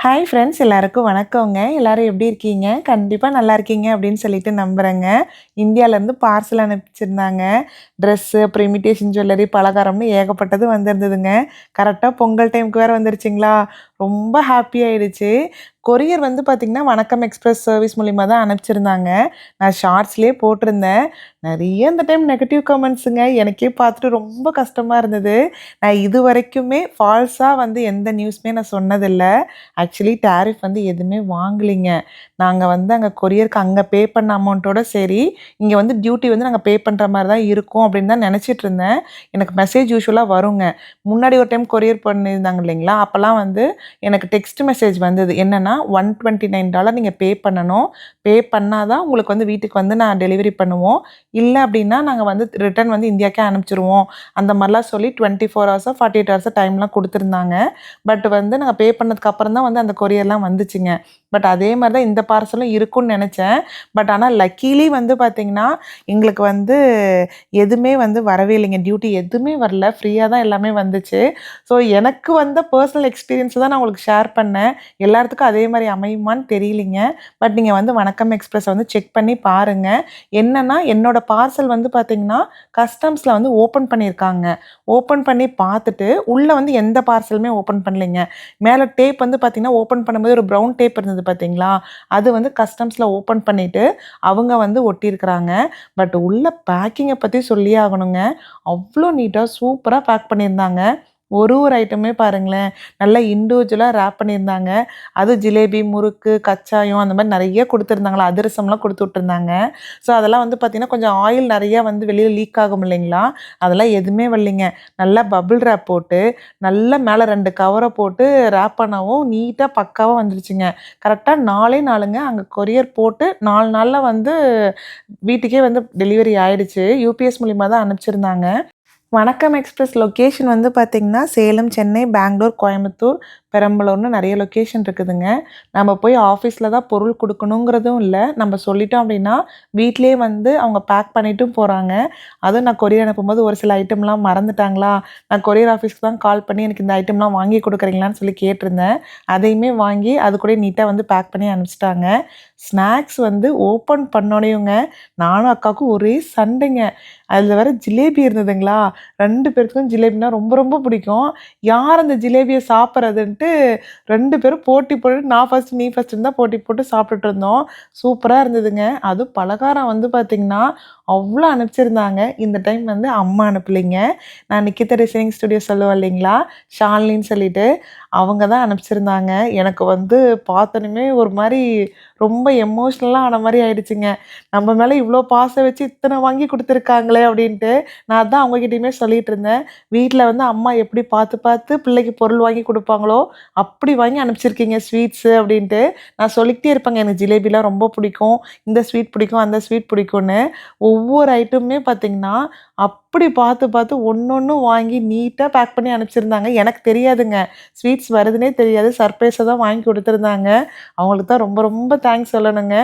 Hi friends, எல்லாருக்கும் வணக்கங்க. எல்லாரும் எப்படி இருக்கீங்க? கண்டிப்பாக நல்லா இருக்கீங்க அப்படின்னு சொல்லிட்டு நம்புகிறேங்க. இந்தியாவிலேருந்து பார்சல் அனுப்பிச்சிருந்தாங்க. ட்ரெஸ்ஸு, அப்புறம் இமிட்டேஷன் ஜுவல்லரி, பலகாரம்னு ஏகப்பட்டது வந்திருந்ததுங்க. கரெக்டாக பொங்கல் டைமுக்கு வேறு வந்துருச்சுங்களா, ரொம்ப ஹாப்பி ஆயிடுச்சு. கொரியர் வந்து பார்த்திங்கன்னா வணக்கம் எக்ஸ்பிரஸ் சர்வீஸ் மூலிமா தான் அனுப்பிச்சிருந்தாங்க. நான் ஷார்ட்ஸ்லேயே போட்டிருந்தேன். நிறைய இந்த டைம் நெகட்டிவ் கமெண்ட்ஸுங்க. எனக்கே பார்த்துட்டு ரொம்ப கஷ்டமாக இருந்தது. நான் இது வரைக்குமே ஃபால்ஸாக வந்து எந்த நியூஸுமே நான் சொன்னதில்லை. ஆக்சுவலி டேரிஃப் வந்து எதுவுமே வாங்கலிங்க. நாங்கள் வந்து அங்கே கொரியருக்கு அங்கே பே பண்ண அமௌண்ட்டோட சரி, இங்கே வந்து டியூட்டி வந்து நாங்கள் பே பண்ணுற மாதிரி தான் இருக்கும் அப்படின்னு தான் நினச்சிட்டு இருந்தேன். எனக்கு மெசேஜ் யூஷுவலாக வருங்க. முன்னாடி ஒரு டைம் கொரியர் பண்ணியிருந்தாங்க இல்லைங்களா, அப்போல்லாம் வந்து எனக்கு டெக்ஸ்ட் மெசேஜ் வந்தது. என்னென்னா $129 நீங்கள் பே பண்ணணும். பே பண்ணால் தான் உங்களுக்கு வந்து வீட்டுக்கு வந்து நான் டெலிவரி பண்ணுவோம். இல்லை அப்படின்னா நாங்கள் வந்து ரிட்டர்ன் வந்து இந்தியாவுக்கே அனுப்பிச்சிருவோம். அந்த மாதிரிலாம் சொல்லி 24 ஹவர்ஸோ 48 ஹவர்ஸோ டைம்லாம் கொடுத்துருந்தாங்க. பட் வந்து நாங்கள் பே பண்ணதுக்கு அப்புறம் தான் வந்து அந்த கொரியர்லாம் வந்துச்சுங்க. பட் அதே மாதிரி தான் இந்த பார்சலும் இருக்கும்னு நினச்சேன். பட் ஆனால் லக்கீலி வந்து பார்த்திங்கன்னா எங்களுக்கு வந்து எதுவுமே வந்து வரவே இல்லைங்க. டியூட்டி எதுவுமே வரல. ஃப்ரீயாக தான் எல்லாமே வந்துச்சு. ஸோ எனக்கு வந்த பர்சனல் எக்ஸ்பீரியன்ஸை தான் நான் உங்களுக்கு ஷேர் பண்ணேன். எல்லாத்துக்கும் அதே மாதிரி அமையுமான்னு தெரியலிங்க. பட் நீங்கள் வந்து வணக்கம் எக்ஸ்பிரஸ் வந்து செக் பண்ணி பாருங்கள். என்னென்னா என்னோடய பார்சல் வந்து பார்த்திங்கன்னா கஸ்டம்ஸில் வந்து ஓப்பன் பண்ணியிருக்காங்க. ஓப்பன் பண்ணி பார்த்துட்டு உள்ளே வந்து எந்த பார்சலுமே ஓப்பன் பண்ணலைங்க. மேலே டேப் வந்து பார்த்திங்கன்னா ஓப்பன் பண்ணும்போது ஒரு ப்ரௌன் டேப் இருந்தது பார்த்தீங்களா, அது வந்து கஸ்டம்ஸில் ஓப்பன் பண்ணிவிட்டு அவங்க வந்து ஒட்டியிருக்கிறாங்க. பட் உள்ள பேக்கிங்கை பற்றி சொல்லியே ஆகணுங்க. அவ்வளோ நீட்டாக சூப்பராக பேக் பண்ணியிருந்தாங்க. ஒரு ஐட்டமே பாருங்களேன், நல்லா இண்டிவிஜுவலாக ரேப் பண்ணியிருந்தாங்க. அது ஜிலேபி, முறுக்கு, கச்சாயம் அந்த மாதிரி நிறைய கொடுத்துருந்தாங்களா, அதிரசம்லாம் கொடுத்து விட்டுருந்தாங்க. ஸோ அதெல்லாம் வந்து பார்த்திங்கன்னா கொஞ்சம் ஆயில் நிறையா வந்து வெளியில் லீக் ஆகும் இல்லைங்களா, அதெல்லாம் எதுவுமே வரலைங்க. நல்லா பபிள் ரேப் போட்டு நல்லா மேலே 2 கவரை போட்டு ரேப் பண்ணவும் நீட்டாக பக்காவாக வந்துருச்சுங்க. கரெக்டாக 4 நாளுங்க அங்கே கொரியர் போட்டு 4 நாளில் வந்து வீட்டுக்கே வந்து டெலிவரி ஆகிடுச்சு. யூபிஎஸ் மூலிமா தான் அனுப்பிச்சிருந்தாங்க. வணக்கம் எக்ஸ்பிரஸ் லொக்கேஷன் வந்து பார்த்திங்கன்னா சேலம், சென்னை, பெங்களூர், கோயம்புத்தூர், பெரம்பலூர்னு நிறைய லொக்கேஷன் இருக்குதுங்க. நம்ம போய் ஆஃபீஸில் தான் பொருள் கொடுக்கணுங்கிறதும் இல்லை. நம்ம சொல்லிட்டோம் அப்படின்னா வீட்லேயே வந்து அவங்க பேக் பண்ணிட்டும் போகிறாங்க. அதுவும் நான் கொரியர் அனுப்பும்போது ஒரு சில ஐட்டம்லாம் மறந்துட்டாங்களா, நான் கொரியர் ஆஃபீஸ்க்கு தான் கால் பண்ணி எனக்கு இந்த ஐட்டம்லாம் வாங்கி கொடுக்குறீங்களான்னு சொல்லி கேட்டிருந்தேன். அதையுமே வாங்கி அது கூட நீட்டாக வந்து பேக் பண்ணி அனுப்பிச்சிட்டாங்க. ஸ்நாக்ஸ் வந்து ஓப்பன் பண்ணோனையுங்க நானும் அக்காவுக்கும் ஒரே சண்டைங்க. அதில் வேறு ஜிலேபி இருந்ததுங்களா, 2 பேருக்கும் ஜிலேபினா ரொம்ப ரொம்ப பிடிக்கும். யார் அந்த ஜிலேபியை சாப்பிட்றதுன்ட்டு 2 பேரும் போட்டி போட்டு நான் ஃபஸ்ட்டு நீ ஃபஸ்ட்டுன்னு தான் போட்டி போட்டு சாப்பிட்டுட்டு இருந்தோம். சூப்பராக இருந்ததுங்க. அதுவும் பலகாரம் வந்து பார்த்திங்கன்னா அவ்வளோ அனுப்பிச்சிருந்தாங்க. இந்த டைம் வந்து அம்மா அனுப்பலைங்க. நான் நிக்கிதா டிசைனிங் ஸ்டுடியோ சொல்லுவேன் இல்லைங்களா, ஷாலினின்னு சொல்லிட்டு, அவங்க தான் அனுப்பிச்சிருந்தாங்க. எனக்கு வந்து பார்த்தோன்னே ஒரு மாதிரி ரொம்ப எமோஷ்னலாக ஆன மாதிரி ஆயிடுச்சுங்க. நம்ம மேலே இவ்வளோ பாசம் வச்சு இத்தனை வாங்கி கொடுத்துருக்காங்களே அப்படின்ட்டு. நான் தான் அவங்ககிட்டயுமே சொல்லிகிட்டு இருந்தேன். வீட்டில் வந்து அம்மா எப்படி பார்த்து பார்த்து பிள்ளைக்கு பொருள் வாங்கி கொடுப்பாங்களோ அப்படி வாங்கி அனுப்பிச்சிருக்கீங்க ஸ்வீட்ஸு அப்படின்ட்டு. நான் சொல்லிக்கிட்டே இருப்பேங்க, எனக்கு ஜிலேபிலாம் ரொம்ப பிடிக்கும், இந்த ஸ்வீட் பிடிக்கும், அந்த ஸ்வீட் பிடிக்கும்னு. ஒவ்வொரு ஐட்டமுமே பார்த்திங்கன்னா அப்படி பார்த்து பார்த்து ஒன்னொன்னும் வாங்கி நீட்டாக பேக் பண்ணி அனுப்பிச்சிருந்தாங்க. எனக்கு தெரியாதுங்க, ஸ்வீட்ஸ் வருதுன்னே தெரியாது. சர்ப்ரைஸாக தான் வாங்கி கொடுத்துருந்தாங்க. அவங்களுக்கு தான் ரொம்ப ரொம்ப தேங்க்ஸ் சொல்லணுங்க.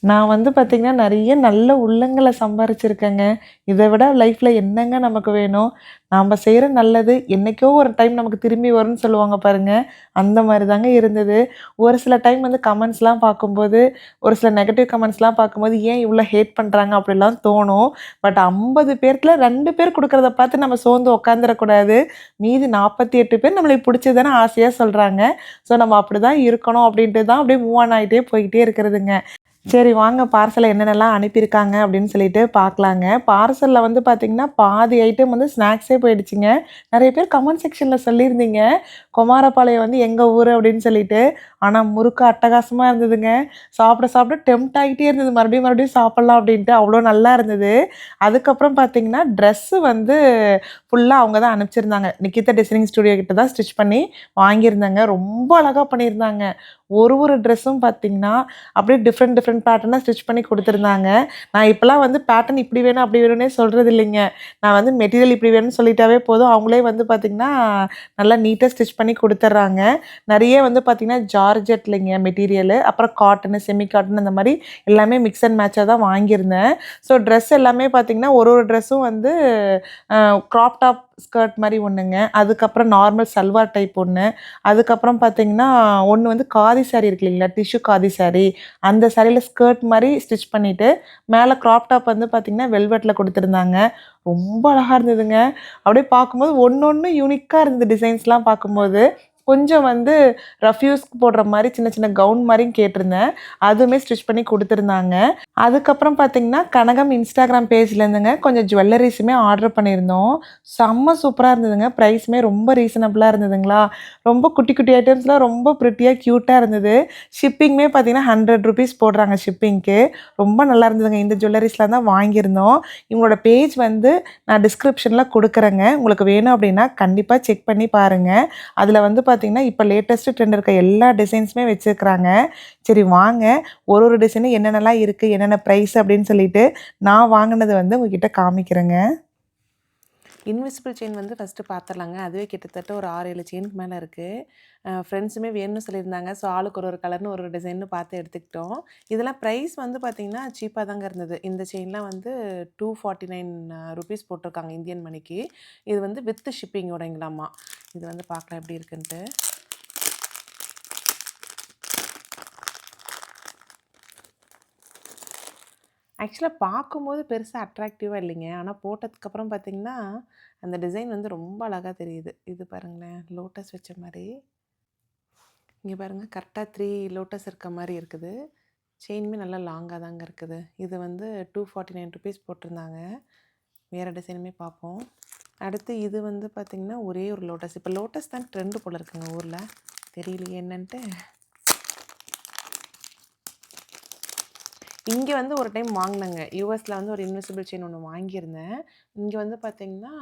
நான் வந்து பார்த்திங்கன்னா நிறைய நல்ல உள்ளங்களை சம்பாரிச்சிருக்கேங்க. இதை விட லைஃப்பில் என்னங்க நமக்கு வேணும்? நாம் செய்கிற நல்லது என்றைக்கோ ஒரு டைம் நமக்கு திரும்பி வரும்னு சொல்லுவாங்க பாருங்கள், அந்த மாதிரி தாங்க இருந்தது. ஒரு சில டைம் வந்து கமெண்ட்ஸ்லாம் பார்க்கும்போது, ஒரு சில நெகட்டிவ் கமெண்ட்ஸ்லாம் பார்க்கும்போது ஏன் இவ்வளோ ஹேட் பண்ணுறாங்க அப்படிலாம் தோணும். பட் 50 பேர்த்தில் 2 பேர் கொடுக்குறத பார்த்து நம்ம சோர்ந்து உட்காந்துடக்கூடாது. மீதி 48 பேர் நம்மளுக்கு பிடிச்சதானே ஆசையாக சொல்கிறாங்க. ஸோ நம்ம அப்படி தான் இருக்கணும் அப்படின்ட்டு தான் அப்படியே மூவ் ஆன் ஆகிட்டே போய்கிட்டே இருக்கிறதுங்க. சரி வாங்க, பார்சலில் என்னென்னலாம் அனுப்பியிருக்காங்க அப்படின்னு சொல்லிட்டு பார்க்கலாங்க. பார்சலில் வந்து பார்த்திங்கன்னா பாதி ஐட்டம் வந்து ஸ்நாக்ஸே போயிடுச்சுங்க. நிறைய பேர் கமெண்ட் செக்ஷனில் சொல்லியிருந்தீங்க குமாரபாளையம் வந்து எங்கள் ஊர் அப்படின்னு சொல்லிட்டு. ஆனால் முறுக்கு அட்டகாசமாக இருந்ததுங்க. சாப்பிட சாப்பிட டெம்ட் ஆகிட்டே இருந்தது, மறுபடியும் மறுபடியும் சாப்பிட்லாம் அப்படின்ட்டு. அவ்வளோ நல்லா இருந்தது. அதுக்கப்புறம் பார்த்திங்கன்னா ட்ரெஸ்ஸு வந்து ஃபுல்லாக அவங்க தான் அனுப்பிச்சிருந்தாங்க. நிக்கிதா டிசைனிங் ஸ்டுடியோ கிட்ட தான் ஸ்டிச் பண்ணி வாங்கியிருந்தாங்க. ரொம்ப அழகாக பண்ணியிருந்தாங்க. ஒரு ட்ரெஸ்ஸும் பார்த்திங்கன்னா அப்படியே டிஃப்ரெண்ட் பேட்டர்னாக ஸ்டிச் பண்ணி கொடுத்துருந்தாங்க. நான் இப்போலாம் வந்து பேட்டர்ன் இப்படி வேணும் அப்படி வேணும்னே சொல்கிறது இல்லைங்க. நான் வந்து மெட்டீரியல் இப்படி வேணும்னு சொல்லிட்டாவே போதும், அவங்களே வந்து பார்த்திங்கன்னா நல்லா நீட்டாக ஸ்டிச் பண்ணி கொடுத்துட்றாங்க. நிறைய வந்து பார்த்திங்கன்னா ஜார்ஜெட்லைங்க மெட்டீரியலு, அப்புறம் காட்டனு, செமி காட்டன், அந்த மாதிரி எல்லாமே மிக்ஸ் அண்ட் மேட்சாக தான் வாங்கியிருந்தேன். ஸோ ட்ரெஸ் எல்லாமே பார்த்திங்கன்னா ஒரு ட்ரெஸ்ஸும் வந்து க்ராப் டாப் ஸ்கர்ட் மாரி ஒன்றுங்க, அதுக்கப்புறம் நார்மல் சல்வார் டைப் ஒன்று, அதுக்கப்புறம் பார்த்தீங்கன்னா ஒன்று வந்து காதி சாரீ இருக்கு இல்லைங்களா, டிஷ்யூ காதி சாரீ, அந்த சாரியில் ஸ்கர்ட் மாதிரி ஸ்டிச் பண்ணிவிட்டு மேலே க்ராப் டாப் வந்து பார்த்தீங்கன்னா வெல்வெட்டில் கொடுத்துருந்தாங்க. ரொம்ப அழகாக இருந்ததுங்க. அப்படியே பார்க்கும்போது ஒன்று ஒன்று யூனிக்காக இருந்தது டிசைன்ஸ்லாம் பார்க்கும்போது. கொஞ்சம் வந்து ரஃப்யூஸ்க்கு போடுற மாதிரி சின்ன சின்ன கவுன் மாதிரியும் கேட்டிருந்தேன். அதுவுமே ஸ்டிச் பண்ணி கொடுத்துருந்தாங்க. அதுக்கப்புறம் பார்த்தீங்கன்னா, கனகம் இன்ஸ்டாகிராம் பேஜ்லேருந்துங்க கொஞ்சம் ஜுவல்லரீஸுமே ஆர்டர் பண்ணியிருந்தோம். செம்ம சூப்பரா இருந்ததுங்க. ப்ரைஸுமே ரொம்ப ரீசனபிளா இருந்ததுங்களா. ரொம்ப குட்டி குட்டி ஐட்டம்ஸ்லாம் ரொம்ப ப்ரிட்டியா, க்யூட்டா இருந்தது. ஷிப்பிங்குமே பார்த்தீங்கன்னா ₹100 போடுறாங்க ஷிப்பிங்க்கு. ரொம்ப நல்லா இருந்ததுங்க. இந்த ஜுவல்லரீஸ்லாம் தான் வாங்கியிருந்தோம். இவங்களோட பேஜ் வந்து நான் டிஸ்கிரிப்ஷனில் கொடுக்குறேங்க. உங்களுக்கு வேணும் அப்படின்னா கண்டிப்பா செக் பண்ணி பாருங்க. அதில வந்து பார்த்தீங்கன்னா, இப்போ லேட்டஸ்ட்டு ட்ரெண்ட் இருக்க எல்லா டிசைன்ஸுமே வச்சிருக்கிறாங்க. சரி வாங்க, ஒரு ஒரு டிசைனும் என்னென்னலாம் இருக்குது, என்னென்ன ப்ரைஸ் அப்படின்னு சொல்லிட்டு நான் வாங்கினது வந்து உங்ககிட்ட காமிக்கிறேங்க. இன்விசிபிள் செயின் வந்து ஃபஸ்ட்டு பார்த்துடலாங்க. அதுவே கிட்டத்தட்ட ஒரு 6, 7 செயினுக்கு மேலே இருக்குது. ஃப்ரெண்ட்ஸுமே வேணும்னு சொல்லியிருந்தாங்க. ஸோ ஆளுக்கு ஒரு ஒரு கலர்னு ஒரு ஒரு டிசைன்னு பார்த்து எடுத்துக்கிட்டோம். இதெல்லாம் ப்ரைஸ் வந்து பார்த்திங்கன்னா சீப்பாக தாங்க இருந்தது. இந்த செயின்லாம் வந்து ₹249 போட்டிருக்காங்க இந்தியன் மணிக்கு. இது வந்து வித் ஷிப்பிங்கோடைங்களாமா. இது வந்து பார்க்கலாம் எப்படி இருக்குன்ட்டு. ஆக்சுவலாக பார்க்கும்போது பெருசா அட்ராக்டிவா இல்லைங்க. ஆனா போட்டதுக்கப்புறம் பார்த்தீங்கன்னா, அந்த டிசைன் வந்து ரொம்ப அழகா தெரியுது. இது பாருங்களேன், லோட்டஸ் வச்ச மாரி. இங்க பாருங்க கரெக்ட்டா 3 லோட்டஸ் இருக்க மாரி இருக்குது. செயினுமே நல்லா லாங்கா தாங்க இருக்குது. இது வந்து ₹249 போட்டிருந்தாங்க. வேற டிசைனுமே பார்ப்போம். அடுத்து இது வந்து பார்த்தீங்கன்னா, ஒரே ஒரு லோட்டஸ். இப்போ லோட்டஸ் தான் ட்ரெண்ட் போல இருக்குங்க ஊர்ல. தெரியலையே என்னன்ட்டு. இங்க வந்து ஒரு டைம் வாங்குனேங்க. யுஎஸ்ல வந்து ஒரு இன்விசிபிள் செயின் ஒண்ணு வாங்கியிருந்தேன். இங்க வந்து பார்த்தீங்கன்னா,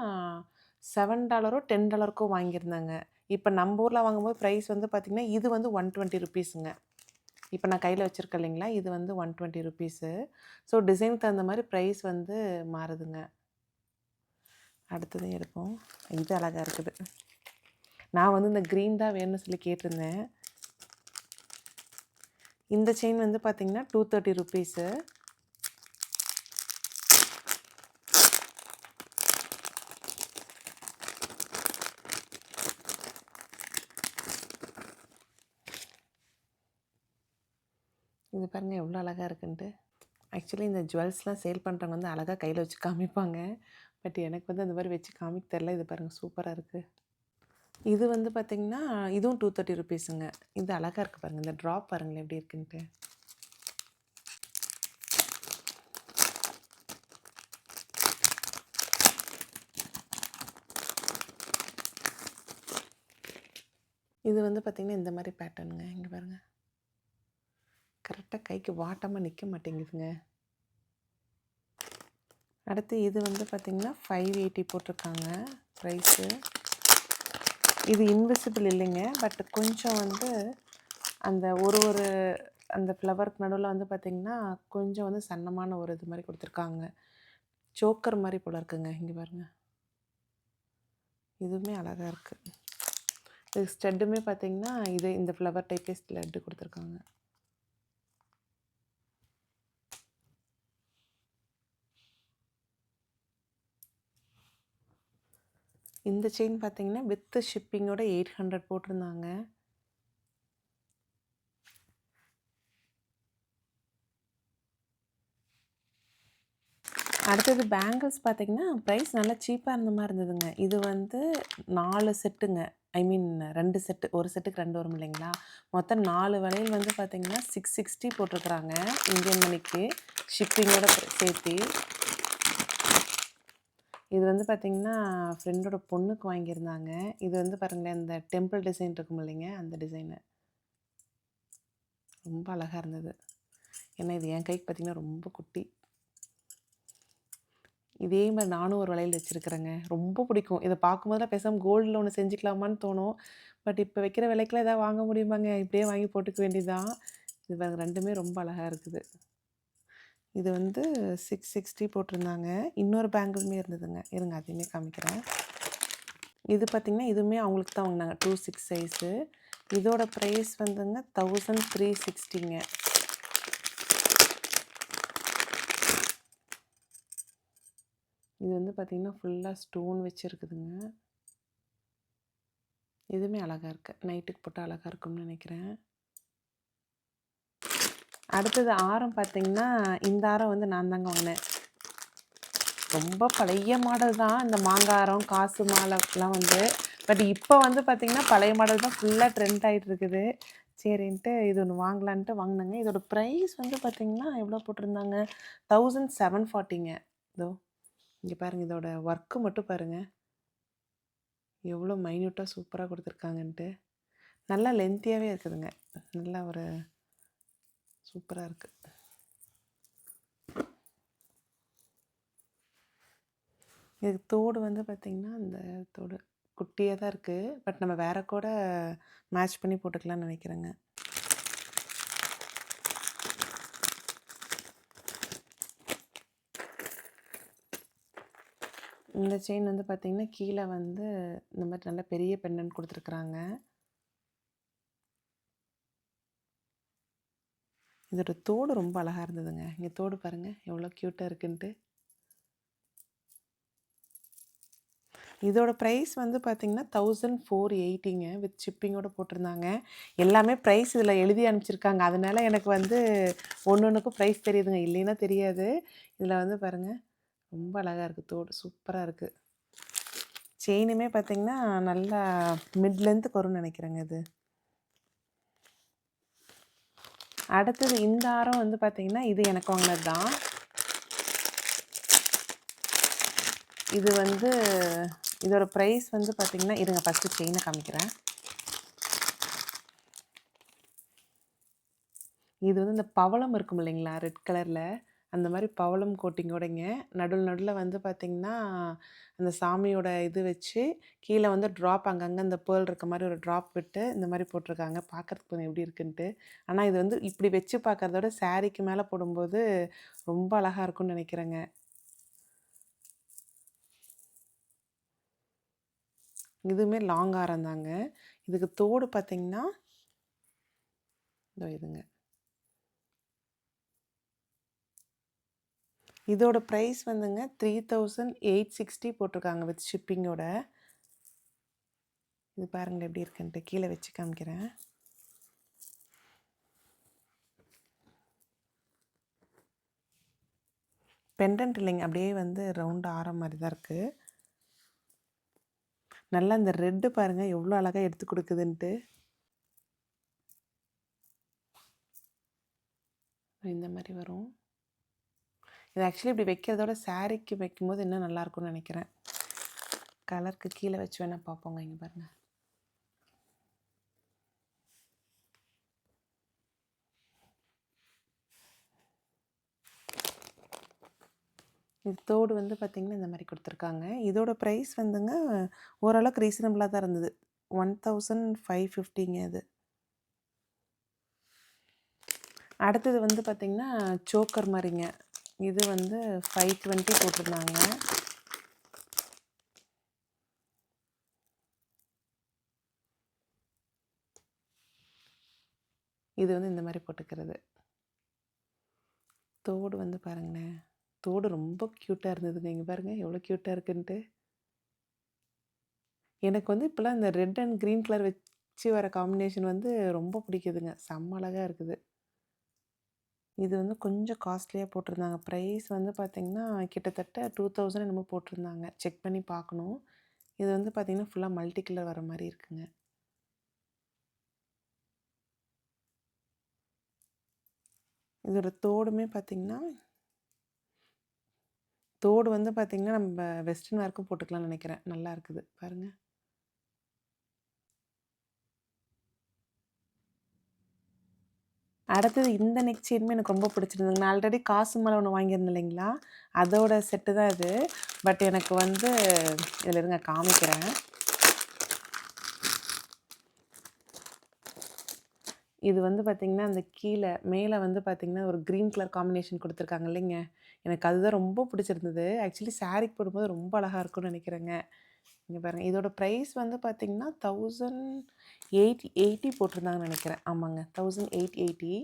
$7 $10 வாங்கியிருந்தேங்க. இப்ப நம்ப ஊர்ல வாங்கும்போது பிரைஸ் வந்து பார்த்தீங்கன்னா, இது வந்து ₹120ங்க. இப்ப நான் கையில வச்சிருக்கேன் இல்லைங்களா? இது வந்து ₹120. ஸோ டிசைனுக்கு தகுந்த மாரி பிரைஸ் வந்து மாறுதுங்க. அடுத்தது எடுப்போம். இது அழகா இருக்குது. நான் வந்து இந்த கிரீன் தான் வேணும்னு சொல்லி கேட்டிருந்தேன். இந்த செயின் வந்து பார்த்தீங்கன்னா, ₹230. இது பாருங்க எவ்வளோ அழகா இருக்குன்ட்டு. ஆக்சுவலி இந்த ஜுவல்ஸ்லாம் சேல் பண்ணுறவங்க வந்து அழகா கையில வச்சு காமிப்பாங்க. பட் எனக்கு வந்து அந்த மாரி வச்சு காமிக்க தெரில. இது பாருங்க சூப்பரா இருக்கு. இது வந்து பார்த்தீங்கன்னா, இதுவும் ₹230ங்க. இது அழகா இருக்கு பாருங்க. இந்த ட்ராப் பாருங்களேன் எப்படி இருக்குன்ட்டு. இது வந்து பார்த்தீங்கன்னா, இந்த மாரி பேட்டர்னுங்க. இங்க பாருங்க. கரெக்ட்டா கைக்கு வாட்டாம நிக்க மாட்டேங்குதுங்க. அடுத்து இது வந்து பார்த்தீங்கன்னா, 580 போட்டிருக்காங்க ப்ரைஸு. இது இன்விசிபிள் இல்லைங்க. பட் கொஞ்சம் வந்து அந்த ஒரு ஒரு அந்த ஃப்ளவருக்கு நடுவுல வந்து பார்த்தீங்கன்னா, கொஞ்சம் வந்து சன்னமான ஒரு இது மாரி குடுத்துருக்காங்க. சோக்கர் மாரி போல இருக்குங்க. இங்க பாருங்க. இதுவுமே அழகா இருக்கு. இது ஸ்டட்டுமே பார்த்தீங்கன்னா, இது இந்த ஃப்ளவர் டைப்பே ஸ்டட்டு குடுத்துருக்காங்க. இந்த செயின் பார்த்தீங்கன்னா, வித் ஷிப்பிங்கோட 800 போட்டிருந்தாங்க. அடுத்தது பேங்கிள்ஸ் பார்த்தீங்கன்னா, ப்ரைஸ் நல்லா சீப்பா இருந்த மாரி இருந்ததுங்க. இது வந்து 4 செட்டுங்க. ஐ மீன் 2 செட்டு. ஒரு செட்டுக்கு 2 வரும் இல்லைங்களா? மொத்தம் 4 வளையல் வந்து பார்த்தீங்கன்னா, 660 போட்டிருக்கிறாங்க இந்தியன் மணிக்கு. ஷிப்பிங்கோட சேர்த்தி. இது வந்து பார்த்தீங்கன்னா, ஃப்ரெண்டோட பொண்ணுக்கு வாங்கியிருந்தாங்க. இது வந்து பாருங்களேன், இந்த டெம்பிள் டிசைன் இருக்கும் இல்லைங்க, அந்த டிசைனு. ரொம்ப அழகா இருந்தது. ஏன்னா, இது என் கைக்கு பார்த்தீங்கன்னா ரொம்ப குட்டி. இதே மாரி நானும் ஒரு வளையல் வச்சிருக்கிறேங்க. ரொம்ப பிடிக்கும். இத பார்க்கும்போதெல்லாம் பேசாம கோல்டுல ஒண்ணு செஞ்சுக்கலாமான்னு தோணும். பட் இப்ப வைக்கிற விலைக்குலாம் எதாவது வாங்க முடியுமாங்க? இப்படியே வாங்கி போட்டுக்க வேண்டியது தான். இது பாருங்க 2மே ரொம்ப அழகா இருக்குது. இது வந்து 660 போட்டிருந்தாங்க. இன்னொரு பேங்கிளுமே இருந்ததுங்க. இருங்க அதையுமே காமிக்கிறேன். இது பார்த்தீங்கன்னா, இதுவுமே அவங்களுக்கு தான் வாங்குனாங்க. 26 சைஸு. இதோட பிரைஸ் வந்துங்க 1360ங்க. இது வந்து பார்த்திங்கன்னா ஃபுல்லாக ஸ்டோன் வச்சுருக்குதுங்க. இதுவுமே அழகாக இருக்குது. நைட்டுக்கு போட்டால் அழகாக இருக்கும்னு நினைக்கிறேன். அடுத்தது ஆரம் பார்த்திங்கன்னா இந்த ஆரம் வந்து நான் தாங்க வாங்கினேன். ரொம்ப பழைய மாடல் தான் இந்த மாங்காரம் காசு மாலைலாம் வந்து. பட் இப்போ வந்து பார்த்திங்கன்னா பழைய மாடல் தான் ஃபுல்லாக ட்ரெண்ட் ஆகிட்டு இருக்குது. சரின்ட்டு இது ஒன்று வாங்கலான்ட்டு வாங்கினேங்க. இதோட ப்ரைஸ் வந்து பார்த்திங்கன்னா எவ்வளோ போட்டிருந்தாங்க, 1740ங்க. இதோ இங்கே பாருங்கள், இதோட ஒர்க்கு மட்டும் பாருங்கள் எவ்வளோ மைன்யூட்டாக சூப்பராக கொடுத்துருக்காங்கன்ட்டு. நல்லா லென்த்தியாகவே இருக்குதுங்க. நல்லா ஒரு சூப்பராக இருக்குது. இதுக்கு தோடு வந்து பார்த்திங்கன்னா இந்த தோடு குட்டியாக தான் இருக்குது. பட் நம்ம வேற கூட மேட்ச் பண்ணி போட்டுக்கலாம்னு நினைக்கிறேங்க. இந்த செயின் வந்து பார்த்திங்கன்னா கீழே வந்து இந்த மாதிரி நல்ல பெரிய பெண்டன்ட் கொடுத்துருக்குறாங்க. இதோட தோடு ரொம்ப அழகாக இருந்ததுங்க. இங்கே தோடு பாருங்கள் எவ்வளோ க்யூட்டாக இருக்குன்ட்டு. இதோட ப்ரைஸ் வந்து பார்த்திங்கன்னா 1480ங்க வித் ஷிப்பிங்கோடு போட்டிருந்தாங்க. எல்லாமே ப்ரைஸ் இதில் எழுதி அனுப்பிச்சிருக்காங்க. அதனால எனக்கு வந்து ஒன்று ஒன்றுக்கும் ப்ரைஸ் தெரியுதுங்க, இல்லைன்னா தெரியாது. இதில் வந்து பாருங்கள் ரொம்ப அழகாக இருக்குது, தோடு சூப்பராக இருக்குது. செயினுமே பார்த்திங்கன்னா நல்லா மிட் லென்த்துக்கு வரும்னு நினைக்கிறேங்க இது. அடுத்தது இந்த ஆரம் வந்து பார்த்திங்கன்னா இது எனக்கு வாங்கினது தான். இது வந்து இதோட ப்ரைஸ் வந்து பார்த்திங்கன்னா இருங்க ஃபஸ்ட்டு செயினை காமிக்கிறேன். இது வந்து இந்த பவளம் இருக்கும் இல்லைங்களா ரெட் கலரில், அந்த மாதிரி பவளம் கோட்டிங்கோடைங்க. நடுவில் வந்து பார்த்திங்கன்னா அந்த சாமியோட இது வச்சு கீழே வந்து ட்ராப் அங்கங்கே இந்த பேர்ல் இருக்க மாதிரி ஒரு ட்ராப் விட்டு இந்த மாதிரி போட்டிருக்காங்க. பார்க்குறதுக்கு கொஞ்சம் எப்படி இருக்குன்ட்டு. ஆனால் இது வந்து இப்படி வச்சு பார்க்குறதோட சாரீக்கு மேலே போடும்போது ரொம்ப அழகாக இருக்கும்னு நினைக்கிறேங்க. இதுவுமே லாங் ஆரம் தாங்க. இதுக்கு தோடு பார்த்திங்கன்னா இதோ இதுங்க. இதோட ப்ரைஸ் வந்துங்க 3860 போட்டிருக்காங்க வித் ஷிப்பிங்கோட. இது பாருங்கள் எப்படி இருக்குன்ட்டு. கீழே வச்சு காமிக்கிறேன். பெண்டன்ட் இல்லைங்க, அப்படியே வந்து ரவுண்ட் ஆரம் மாதிரி தான் இருக்குது. நல்லா இந்த ரெட்டு பாருங்கள் எவ்வளோ அழகாக எடுத்து கொடுக்குதுன்ட்டு. இந்த மாதிரி வரும். இது ஆக்சுவலி இப்படி வைக்கிறதோட சாரீக்கு வைக்கும்போது இன்னும் நல்லாயிருக்கும்னு நினைக்கிறேன். கலருக்கு கீழே வச்சு வேணால் பார்ப்போங்க. இங்கே பாருங்கள். இது தோடு வந்து பார்த்திங்கன்னா இந்த மாதிரி கொடுத்துருக்காங்க. இதோட ப்ரைஸ் வந்துங்க ஓரளவுக்கு ரீசனபிளாக தான் இருந்தது. 1550ங்க இது. அடுத்தது வந்து பார்த்திங்கன்னா சோக்கர் மாதிரிங்க. இது வந்து 520 போட்டிருந்தாங்க. இது வந்து இந்த மாதிரி போட்டுக்கிறது. தோடு வந்து பாருங்களேன், தோடு ரொம்ப க்யூட்டாக இருந்ததுங்க. இங்கே பாருங்கள் எவ்வளோ க்யூட்டாக இருக்குன்ட்டு. எனக்கு வந்து இப்போலாம் இந்த ரெட் அண்ட் க்ரீன் கலர் வச்சு வர காம்பினேஷன் வந்து ரொம்ப பிடிக்குதுங்க. செம்ம அழகாக இருக்குது. இது வந்து கொஞ்சம் காஸ்ட்லியாக போட்டிருந்தாங்க. ப்ரைஸ் வந்து பார்த்திங்கன்னா கிட்டத்தட்ட 2000 என்னமோ போட்டிருந்தாங்க. செக் பண்ணி பார்க்கணும். இது வந்து பார்த்திங்கன்னா ஃபுல்லாக மல்டி கலர் வர மாதிரி இருக்குங்க. இதோட தோடுமே பார்த்திங்கன்னா தோடு வந்து பார்த்திங்கன்னா நம்ம வெஸ்டர்ன் வேர்க்கும் போட்டுக்கலாம்னு நினைக்கிறேன். நல்லா இருக்குது பாருங்கள். அடுத்தது இந்த நெக் செயினுமே எனக்கு ரொம்ப பிடிச்சிருந்ததுங்க. நான் ஆல்ரெடி காசு மாலை ஒன்று வாங்கியிருந்தேன் இல்லைங்களா, அதோட செட்டு தான் இது. பட் எனக்கு வந்து இதில் இருங்க காமிக்கிறேன். இது வந்து பார்த்திங்கன்னா அந்த கீழே மேலே வந்து பார்த்திங்கன்னா ஒரு க்ரீன் கலர் காம்பினேஷன் கொடுத்துருக்காங்க இல்லைங்க, எனக்கு அதுதான் ரொம்ப பிடிச்சிருந்தது. ஆக்சுவலி சாரீக்கு போடும்போது ரொம்ப அழகாக இருக்கும்னு நினைக்கிறேங்க. இங்கே பாருங்கள், இதோட ப்ரைஸ் வந்து பார்த்திங்கன்னா 1880 போட்டிருந்தாங்கன்னு நினைக்கிறேன். ஆமாங்க, 1880.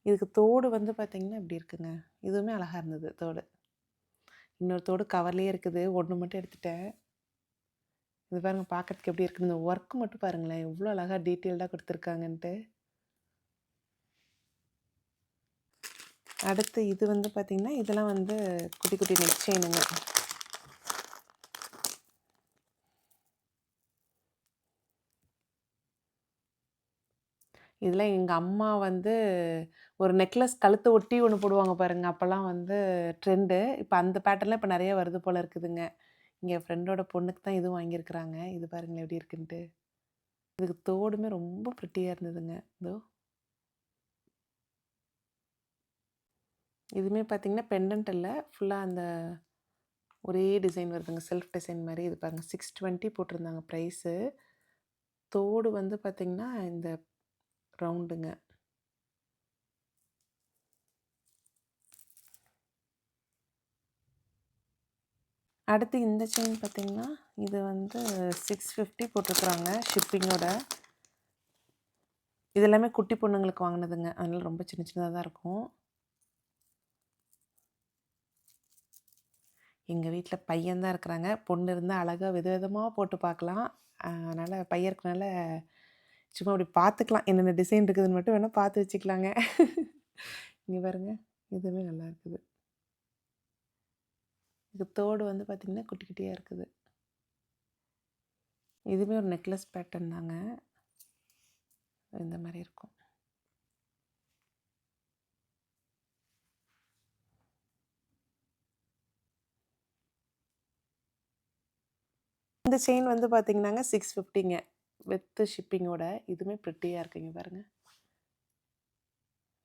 இதுக்கு தோடு வந்து பார்த்திங்கன்னா இப்படி இருக்குங்க. இதுவுமே அழகாக இருந்தது தோடு. இன்னொரு தோடு கவர்லேயே இருக்குது. ஒன்று மட்டும் எடுத்துட்டேன். இது பாருங்க பார்க்கறதுக்கு எப்படி இருக்குது. இந்த ஒர்க் மட்டும் பாருங்களேன் எவ்வளோ அழகாக டீட்டெயில்டாக கொடுத்துருக்காங்கன்ட்டு. அடுத்து இது வந்து பார்த்திங்கன்னா இதெல்லாம் வந்து குட்டி குட்டி நெக் செயினுங்க. இதெல்லாம் எங்கள் அம்மா வந்து ஒரு நெக்லஸ் கழுத்தை ஒட்டி ஒன்று போடுவாங்க பாருங்கள். அப்போல்லாம் வந்து ட்ரெண்டு. இப்போ அந்த பேட்டர்லாம் இப்போ நிறைய வருது போல் இருக்குதுங்க. இங்கே ஃப்ரெண்டோட பொண்ணுக்கு தான் இதுவும் வாங்கியிருக்கிறாங்க. இது பாருங்களேன் எப்படி இருக்குன்ட்டு. இதுக்கு தோடுமே ரொம்ப ப்ரிட்டியாக இருந்ததுங்க. இதோ இதுவுமே பார்த்திங்கன்னா பெண்டன்ட் இல்லை, ஃபுல்லாக அந்த ஒரே டிசைன் வருதுங்க. செல்ஃப் டிசைன் மாதிரி. இது பாருங்கள் 620 போட்டிருந்தாங்க ப்ரைஸு. தோடு வந்து பார்த்திங்கன்னா இந்த ரவுண்டுங்க. அடுத்து இந்த செயின் பார்த்திங்கன்னா இது வந்து 650 போட்டிருக்குறாங்க ஷிப்பிங்கோட. இது எல்லாமே குட்டி பொண்ணுங்களுக்கு வாங்கினதுங்க. அதனால் ரொம்ப சின்ன சின்னதாக தான் இருக்கும். எங்கள் வீட்டில் பையன்தான் இருக்கிறாங்க. பொண்ணு இருந்தால் அழகாக விதவிதமாக போட்டு பார்க்கலாம். அதனால் பையன் இருக்கனால சும்மா அப்படி பார்த்துக்கலாம். என்னென்ன டிசைன் இருக்குதுன்னு மட்டும் வேணால் பார்த்து வச்சுக்கலாங்க. இங்கே பாருங்க இதுவுமே நல்லா இருக்குது. இது தோடு வந்து பார்த்திங்கன்னா குட்டி குட்டியாக இருக்குது. இதுவுமே ஒரு நெக்லஸ் பேட்டர்ன் தாங்க. இந்த மாதிரி இருக்கும். இந்த செயின் வந்து பார்த்திங்கன்னாங்க 650ங்க வித் ஷிப்பிங்கோட. இதுவுமே ப்ரிட்டியாக இருக்குங்க பாருங்கள்.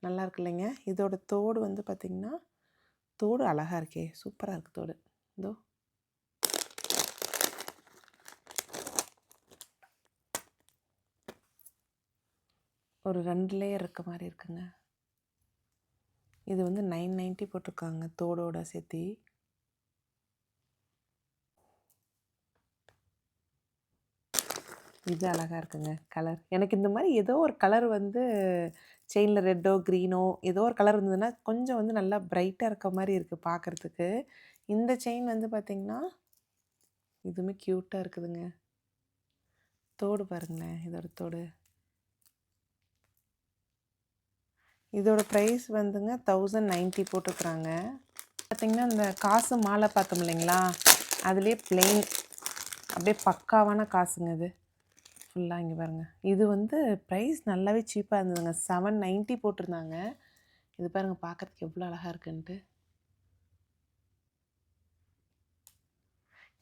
நல்லா இருக்கு இல்லைங்க. இதோட தோடு வந்து பார்த்திங்கன்னா தோடு அழகாக இருக்கே, சூப்பராக இருக்குது தோடு. இதோ ஒரு 2 லேயர் இருக்க மாதிரி இருக்குங்க. இது வந்து 990 போட்டிருக்காங்க தோடோட சேர்த்தி. இது அழகாக இருக்குங்க கலர். எனக்கு இந்த மாதிரி ஏதோ ஒரு கலர் வந்து செயினில் ரெட்டோ க்ரீனோ ஏதோ ஒரு கலர் இருந்ததுன்னா கொஞ்சம் வந்து நல்லா பிரைட்டாக இருக்க மாதிரி இருக்குது பார்க்குறதுக்கு. இந்த செயின் வந்து பார்த்திங்கன்னா இதுவுமே க்யூட்டாக இருக்குதுங்க. தோடு பாருங்களேன் இதோட தோடு. இதோட ப்ரைஸ் வந்துங்க 1090 போட்டிருக்குறாங்க. பார்த்திங்கன்னா இந்த காசு மாலை பார்த்தோம் இல்லைங்களா, அதுலேயே பிளெயின் அப்படியே பக்காவான காசுங்க இது ஃபுல்லாக. இங்கே பாருங்கள் இது வந்து ப்ரைஸ் நல்லாவே சீப்பாக இருந்ததுங்க. 790 போட்டிருந்தாங்க. இது பாருங்கள் பார்க்குறதுக்கு எவ்வளோ அழகாக இருக்குன்ட்டு.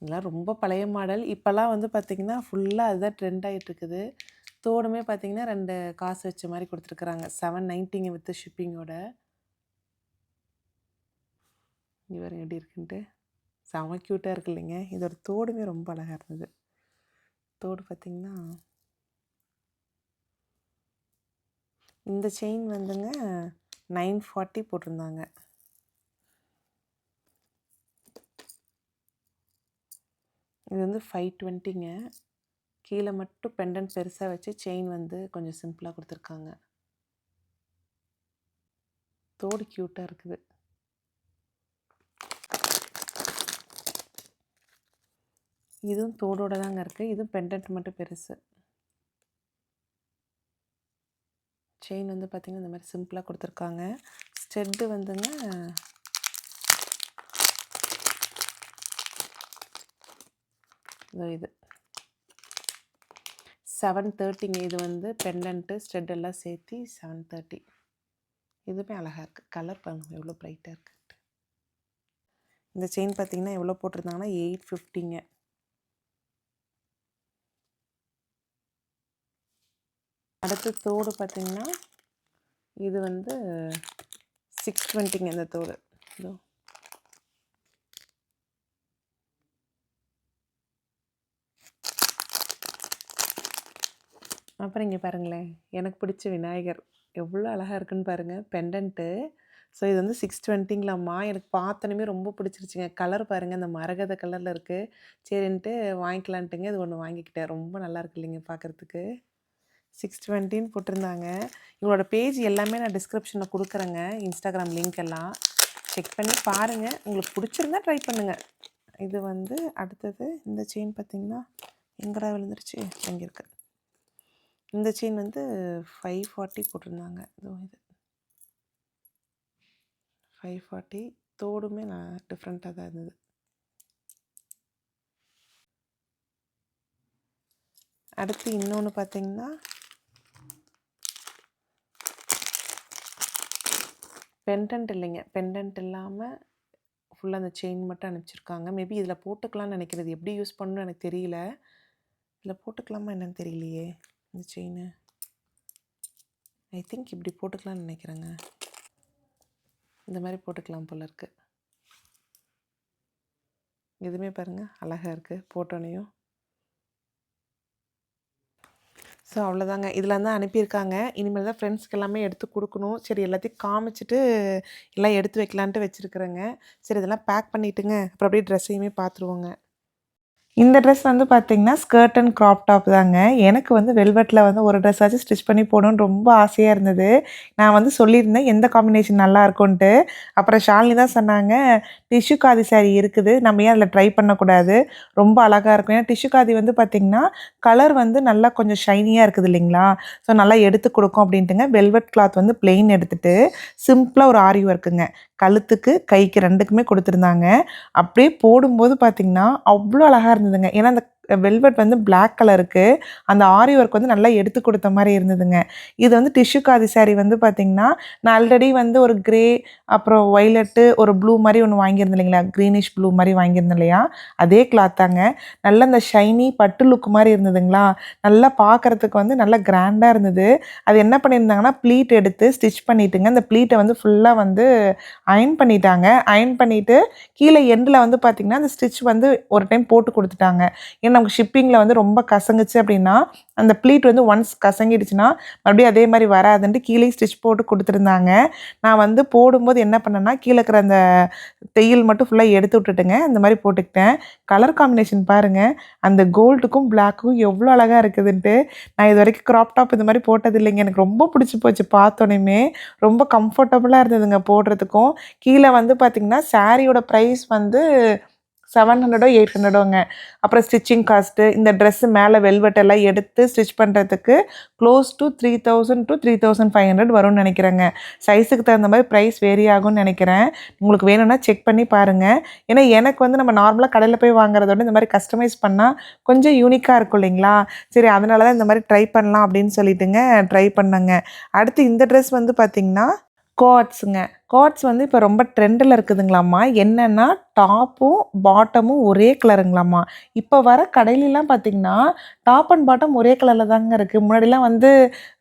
இதெல்லாம் ரொம்ப பழைய மாடல். இப்போல்லாம் வந்து பார்த்திங்கன்னா ஃபுல்லாக அதுதான் ட்ரெண்ட் ஆகிட்டு இருக்குது. தோடுமே பார்த்திங்கன்னா 2 காசு வச்ச மாதிரி கொடுத்துருக்குறாங்க. 790ங்க வித் ஷிப்பிங்கோட. இங்கே பாருங்க எப்படி இருக்குன்ட்டு. செம க்யூட்டாக இருக்கு இல்லைங்க. இதோட தோடுமே ரொம்ப அழகாக இருந்தது. தோடு பார்த்திங்கன்னா இந்த செயின் வந்துங்க 940 போட்டிருந்தாங்க. இது வந்து 520ங்க. கீழே மட்டும் பெண்டன்ட் பெருசாக வச்சு செயின் வந்து கொஞ்சம் சிம்பிளாக கொடுத்துருக்காங்க. தோடு க்யூட்டாக இருக்குது. இதுவும் தோடோட தாங்க இருக்குது. இதுவும் பெண்டன்ட் மட்டும் பெருசு. செயின் வந்து பார்த்திங்கன்னா இந்த மாதிரி சிம்பிளாக கொடுத்துருக்காங்க. ஸ்டெட்டு வந்துங்க இது 730ங்க. இது வந்து பெண்டன்ட்டு ஸ்டெட் எல்லாம் சேர்த்து 730. இதுவுமே அழகாக இருக்குது. கலர் பாருங்க எவ்வளோ ப்ரைட்டாக இருக்குது. இந்த செயின் பார்த்திங்கன்னா எவ்வளோ போட்டிருந்தாங்கன்னா 850ங்க. அடுத்து தோடு பார்த்திங்கன்னா இது வந்து 620ங்க இந்த தோடு. இதோ அப்புறம் இங்கே பாருங்களேன் எனக்கு பிடிச்ச விநாயகர் எவ்வளோ அழகாக இருக்குன்னு பாருங்கள். பெண்டன்ட்டு. ஸோ இது வந்து 620ங்களாம்மா. எனக்கு பார்த்தோன்னே ரொம்ப பிடிச்சிருச்சுங்க. கலர் பாருங்கள் இந்த மரகத கலரில் இருக்குது. சரின்ட்டு வாங்கிக்கலான்ட்டுங்க இது ஒன்று வாங்கிக்கிட்டேன். ரொம்ப நல்லா இருக்கு இல்லைங்க பார்க்குறதுக்கு. 620ன்னு போட்டிருந்தாங்க. இவங்களோட பேஜ் எல்லாமே நான் டிஸ்கிரிப்ஷனில் கொடுக்குறேங்க. இன்ஸ்டாகிராம் லிங்க் எல்லாம். செக் பண்ணி பாருங்கள், உங்களுக்கு பிடிச்சிருந்தா ட்ரை பண்ணுங்கள். இது வந்து அடுத்தது இந்த செயின் பார்த்திங்கன்னா எங்கடா விழுந்துருச்சு, இங்கே இருக்கு. இந்த செயின் வந்து 540 போட்டிருந்தாங்க. இது 540. தோடுமே நான் டிஃப்ரெண்ட்டாக தான் இருந்தது. அடுத்து இன்னொன்று பார்த்திங்கன்னா பெண்டன்ட் இல்லைங்க, பெண்டன்ட் இல்லாமல் ஃபுல்லாக அந்த செயின் மட்டும் அனுப்பிச்சிருக்காங்க. மேபி இதில் போட்டுக்கலாம்னு நினைக்கிறது, எப்படி யூஸ் பண்ணணும்னு எனக்கு தெரியல. இதில் போட்டுக்கலாமா என்னன்னு தெரியலையே. இந்த செயின் ஐ திங்க் இப்படி போட்டுக்கலாம்னு நினைக்கிறேங்க. இந்த மாதிரி போட்டுக்கலாம் போல இருக்குது. இதுவுமே பாருங்கள் அழகாக இருக்குது போட்டோனையும். ஸோ அவ்வளோதாங்க, இதில் தான் அனுப்பியிருக்காங்க. இனிமேல் தான் ஃப்ரெண்ட்ஸ்க்கு எல்லாமே எடுத்து கொடுக்கணும். சரி எல்லாத்தையும் காமிச்சிட்டு எல்லாம் எடுத்து வைக்கலான்ட்டு வச்சுருக்குறேங்க. சரி இதெல்லாம் பேக் பண்ணிவிட்டுங்க அப்புறம் அப்படியே ட்ரெஸ்ஸையுமே பார்த்துருவோங்க. இந்த ட்ரெஸ் வந்து பார்த்திங்கன்னா ஸ்கர்ட் அண்ட் க்ராப் டாப் தாங்க. எனக்கு வந்து வெல்வெட்டில் வந்து ஒரு ட்ரெஸ்ஸாச்சும் ஸ்டிச் பண்ணி போடணும்னு ரொம்ப ஆசையாக இருந்தது. நான் வந்து சொல்லியிருந்தேன் எந்த காம்பினேஷன் நல்லா இருக்கும்ன்ட்டு. அப்புறம் ஷாலினி தான் சொன்னாங்க, டிஷ்யூ காதி சாரீ இருக்குது, நம்ம ஏன் அதில் ட்ரை பண்ணக்கூடாது, ரொம்ப அழகாக இருக்கும். ஏன்னா டிஷ்யூ காதி வந்து பார்த்திங்கன்னா கலர் வந்து நல்லா கொஞ்சம் ஷைனியாக இருக்குது இல்லைங்களா, ஸோ நல்லா எடுத்து கொடுக்கும் அப்படின்ட்டுங்க வெல்வெட் கிளாத் வந்து பிளெயின் எடுத்துகிட்டு சிம்பிளாக ஒரு ஆரி ஒர்க்குங்க கழுத்துக்கு கைக்கு ரெண்டுக்குமே கொடுத்துருந்தாங்க. அப்படியே போடும்போது பார்த்திங்கன்னா அவ்வளோ அழகாக இருந்ததுங்க. ஏன்னா அந்த வெல்வெட் வந்து பிளாக் கலருக்கு அந்த ஆரி ஒர்க் வந்து நல்லா எடுத்து கொடுத்த மாதிரி இருந்ததுங்க. இது வந்து டிஷ்யூ காதி சாரீ வந்து பார்த்திங்கன்னா நான் ஆல்ரெடி வந்து ஒரு கிரே அப்புறம் ஒய்லட்டு ஒரு ப்ளூ மாதிரி ஒன்று வாங்கியிருந்தேன் இல்லைங்களா, க்ரீனிஷ் ப்ளூ மாதிரி வாங்கியிருந்தேன் இல்லையா, அதே கிளாத் தாங்க. நல்ல அந்த ஷைனி பட்டு லுக் மாதிரி இருந்ததுங்களா, நல்லா பார்க்குறதுக்கு வந்து நல்லா கிராண்டாக இருந்தது. அது என்ன பண்ணியிருந்தாங்கன்னா ப்ளீட் எடுத்து ஸ்டிச் பண்ணிட்டுங்க, அந்த ப்ளீட்டை வந்து ஃபுல்லாக வந்து அயர்ன் பண்ணிட்டாங்க. அயர்ன் பண்ணிவிட்டு கீழே எண்டில் வந்து பார்த்திங்கன்னா அந்த ஸ்டிச் வந்து ஒரு டைம் போட்டு கொடுத்துட்டாங்க. ஏன்னா நமக்கு ஷிப்பிங்கில் வந்து ரொம்ப கசங்குச்சு அப்படின்னா அந்த ப்ளீட் வந்து ஒன்ஸ் கசங்கிடுச்சுன்னா மறுபடியும் அதே மாதிரி வராதுன்ட்டு கீழே ஸ்டிச் போட்டு கொடுத்துருந்தாங்க. நான் வந்து போடும்போது என்ன பண்ணேன்னா கீழே இருக்கிற அந்த தையல் மட்டும் ஃபுல்லாக எடுத்து விட்டுட்டுங்க இந்த மாதிரி போட்டுக்கிட்டேன். கலர் காம்பினேஷன் பாருங்கள், அந்த கோல்டுக்கும் பிளாக்கும் எவ்வளோ அழகாக இருக்குதுன்ட்டு. நான் இது வரைக்கும் க்ராப் டாப் இந்த மாதிரி போட்டது இல்லைங்க. எனக்கு ரொம்ப பிடிச்சி போச்சு பார்த்தோன்னே. ரொம்ப கம்ஃபர்டபுளாக இருந்ததுங்க போடுறதுக்கும். கீழே வந்து பார்த்திங்கன்னா சாரியோட ப்ரைஸ் வந்து 700 800ங்க. அப்புறம் ஸ்டிச்சிங் காஸ்ட்டு, இந்த ட்ரெஸ்ஸு மேலே வெல்வெட் எல்லாம் எடுத்து ஸ்டிச் பண்ணுறதுக்கு க்ளோஸ் டு 3000 to 3500 வரும்னு நினைக்கிறேங்க. சைஸுக்கு தகுந்த மாதிரி ப்ரைஸ் வேரி ஆகும்னு நினைக்கிறேன். உங்களுக்கு வேணும்னா செக் பண்ணி பாருங்கள். ஏன்னா எனக்கு வந்து நம்ம நார்மலாக கடையில் போய் வாங்குறத விட இந்த மாதிரி கஸ்டமைஸ் பண்ணால் கொஞ்சம் யூனிக்காக இருக்கும் இல்லைங்களா, சரி அதனால தான் இந்த மாதிரி ட்ரை பண்ணலாம் அப்படின்னு சொல்லிட்டுங்க ட்ரை பண்ணேங்க. அடுத்து இந்த ட்ரெஸ் வந்து பார்த்திங்கன்னா கோட்ஸுங்க. கோட்ஸ் வந்து இப்போ ரொம்ப ட்ரெண்டில் இருக்குதுங்களாம்மா. என்னென்னா டாப்பும் பாட்டமும் ஒரே கலருங்களாம்மா. இப்போ வர கடையிலலாம் பார்த்திங்கன்னா டாப் அண்ட் பாட்டம் ஒரே கலரில் தாங்க இருக்குது. முன்னாடிலாம் வந்து